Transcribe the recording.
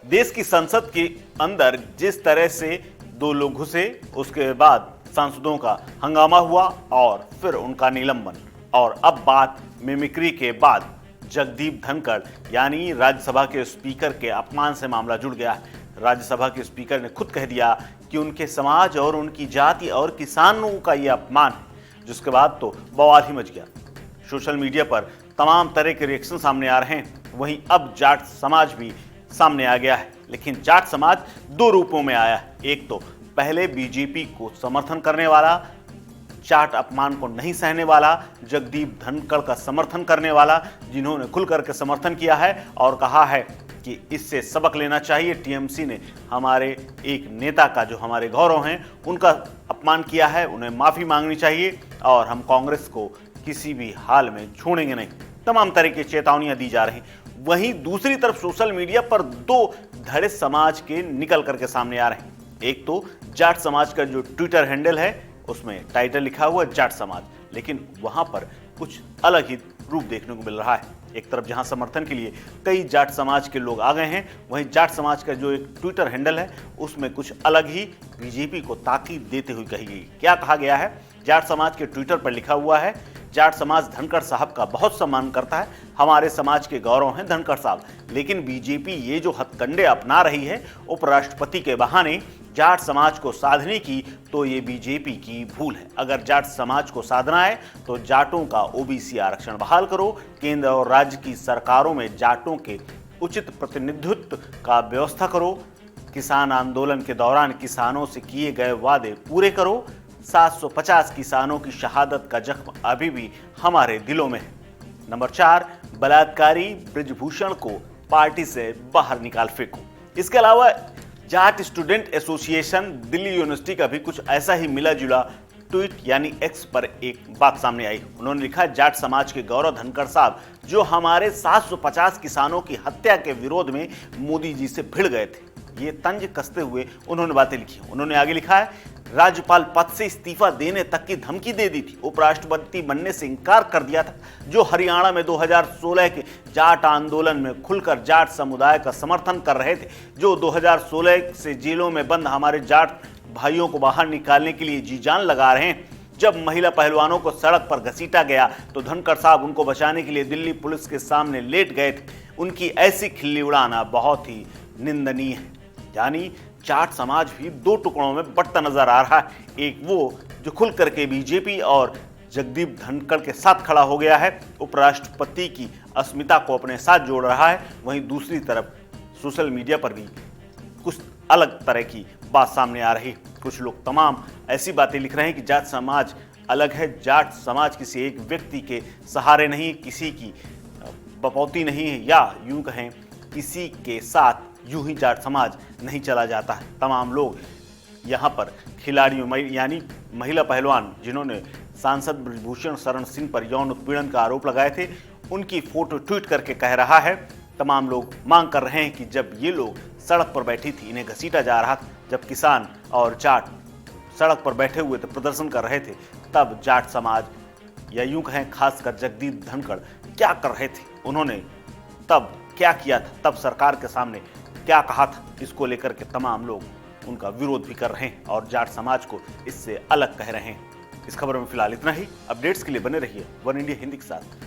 देश की संसद के अंदर जिस तरह से दो लोग घुसे, उसके बाद सांसदों का हंगामा हुआ और फिर उनका निलंबन, और अब बात मिमिक्री के बाद जगदीप धनखड़ यानी राज्यसभा के स्पीकर के अपमान से मामला जुड़ गया है। राज्यसभा के स्पीकर ने खुद कह दिया कि उनके समाज और उनकी जाति और किसानों का यह अपमान है, जिसके बाद तो बवाल ही मच गया। सोशल मीडिया पर तमाम तरह के रिएक्शन सामने आ रहे हैं। वहीं अब जाट समाज भी सामने आ गया है, लेकिन जाट समाज दो रूपों में आया है। एक तो पहले बीजेपी को समर्थन करने वाला, जाट अपमान को नहीं सहने वाला, जगदीप धनखड़ का समर्थन करने वाला, जिन्होंने खुल करके समर्थन किया है और कहा है कि इससे सबक लेना चाहिए। टीएमसी ने हमारे एक नेता का, जो हमारे गौरव हैं, उनका अपमान किया है, उन्हें माफी मांगनी चाहिए और हम कांग्रेस को किसी भी हाल में छोड़ेंगे नहीं। तमाम तरह की चेतावनियां दी जा रही। वहीं दूसरी तरफ सोशल मीडिया पर दो धड़े समाज के निकल करके सामने आ रहे हैं। एक तो जाट समाज का जो ट्विटर हैंडल है, उसमें टाइटल लिखा हुआ है जाट समाज, लेकिन वहां पर कुछ अलग ही रूप देखने को मिल रहा है। एक तरफ जहां समर्थन के लिए कई जाट समाज के लोग आ गए हैं, वहीं जाट समाज का जो एक ट्विटर हैंडल है, उसमें कुछ अलग ही बीजेपी को ताकीद देते हुए कही गई। क्या कहा गया है? जाट समाज के ट्विटर पर लिखा हुआ है, जाट समाज धनखड़ साहब का बहुत सम्मान करता है, हमारे समाज के गौरव हैं धनखड़ साहब, लेकिन बीजेपी ये जो हथकंडे अपना रही है उपराष्ट्रपति के बहाने जाट समाज को साधने की, तो ये बीजेपी की भूल है। अगर जाट समाज को साधना है तो जाटों का ओबीसी आरक्षण बहाल करो, केंद्र और राज्य की सरकारों में जाटों के उचित प्रतिनिधित्व का व्यवस्था करो, किसान आंदोलन के दौरान किसानों से किए गए वादे पूरे करो, 750 किसानों की शहादत का जख्म अभी भी हमारे दिलों में है। नंबर 4, बलात्कारी ब्रिजभूषण को पार्टी से बाहर निकाल फेंको। इसके अलावा Jat student association Delhi university का भी कुछ ऐसा ही मिला जुला ट्वीट यानी एक्स पर एक बात सामने आई। उन्होंने लिखा, जाट समाज के गौरव धनखड़ साहब जो हमारे 750 किसानों की हत्या के विरोध में मोदी जी से भिड़ गए थे। ये तंज कसते हुए उन्होंने बातें लिखी। उन्होंने आगे लिखा है, राज्यपाल पद से इस्तीफा देने तक की धमकी दे दी थी, उपराष्ट्रपति बनने से इंकार कर दिया था, जो हरियाणा में 2016 के जाट आंदोलन में खुलकर जाट समुदाय का समर्थन कर रहे थे, जो 2016 से जेलों में बंद हमारे जाट भाइयों को बाहर निकालने के लिए जी जान लगा रहे हैं। जब महिला पहलवानों को सड़क पर घसीटा गया तो धनखड़ साहब उनको बचाने के लिए दिल्ली पुलिस के सामने लेट गए थे। उनकी ऐसी खिल्ली उड़ाना बहुत ही निंदनीय है। यानी जाट समाज भी दो टुकड़ों में बंटता नजर आ रहा है। एक वो जो खुल करके बीजेपी और जगदीप धनखड़ के साथ खड़ा हो गया है, उपराष्ट्रपति की अस्मिता को अपने साथ जोड़ रहा है, वहीं दूसरी तरफ सोशल मीडिया पर भी कुछ अलग तरह की बात सामने आ रही। कुछ लोग तमाम ऐसी बातें लिख रहे हैं कि जाट समाज अलग है, जाट समाज किसी एक व्यक्ति के सहारे नहीं, किसी की बपौती नहीं है, या यूं कहें किसी के साथ यूं ही जाट समाज नहीं चला जाता है। तमाम लोग यहाँ पर खिलाड़ियों यानी महिला पहलवान जिन्होंने सांसद ब्रिजभूषण शरण सिंह पर यौन उत्पीड़न का आरोप लगाए थे, उनकी फोटो ट्वीट करके कह रहा है, तमाम लोग मांग कर रहे हैं कि जब ये लोग सड़क पर बैठी थी, इन्हें घसीटा जा रहा था, जब किसान और जाट सड़क पर बैठे हुए थे, प्रदर्शन कर रहे थे, तब जाट समाज या यूं कहें खासकर जगदीप धनखड़ क्या कर रहे थे, उन्होंने तब क्या किया था, तब सरकार के सामने क्या कहा था, इसको लेकर के तमाम लोग उनका विरोध भी कर रहे हैं और जाट समाज को इससे अलग कह रहे हैं। इस खबर में फिलहाल इतना ही। अपडेट्स के लिए बने रहिए वन इंडिया हिंदी के साथ।